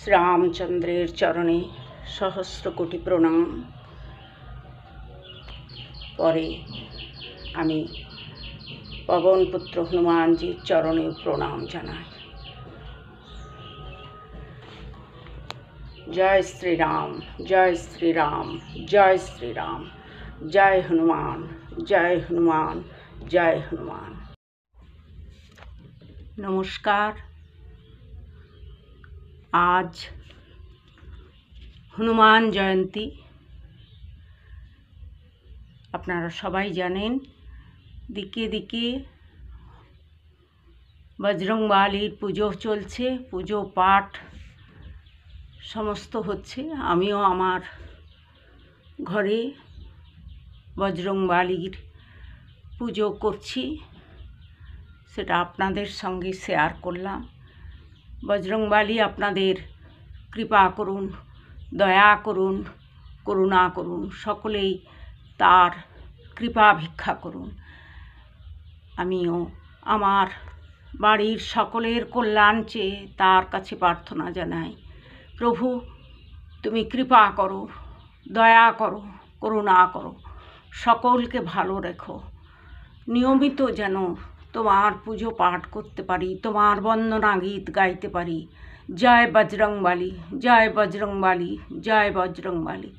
শ্রীরামচন্দ্রের চরণে সহস্র কোটি প্রণাম। পরে আমি পবনপুত্র হনুমানজির চরণে প্রণাম জানাই। জয় শ্রীরাম, জয় শ্রীরাম, জয় শ্রীরাম, জয় হনুমান, জয় হনুমান, জয় হনুমান। নমস্কার। আজ হনুমান জয়ন্তী। আপনারা সবাই জানেন, দিকে দিকে বজরংবলীর পুজো চলছে, পুজো পাঠ সমস্ত হচ্ছে। আমিও আমার ঘরে বজরংবলীর পুজো করছি, সেটা আপনাদের সঙ্গে শেয়ার করলাম। বজরংবলী আপনাদের কৃপা করুন, দয়া করুন, করুণা করুন, সকলেই তার কৃপা ভিক্ষা করুন। আমিও আমার বাড়ির সকলের কল্যাণ চেয়ে তার কাছে প্রার্থনা জানাই। প্রভু, তুমি কৃপা করো, দয়া করো, করুণা করো, সকলকে ভালো রেখো। নিয়মিত যেন তোমার পুজো পাঠ করতে পারি, তোমার বন্দনা গীত গাইতে পারি। জয় বজরংবলী, জয় বজরংবলী, জয় বজরংবলী।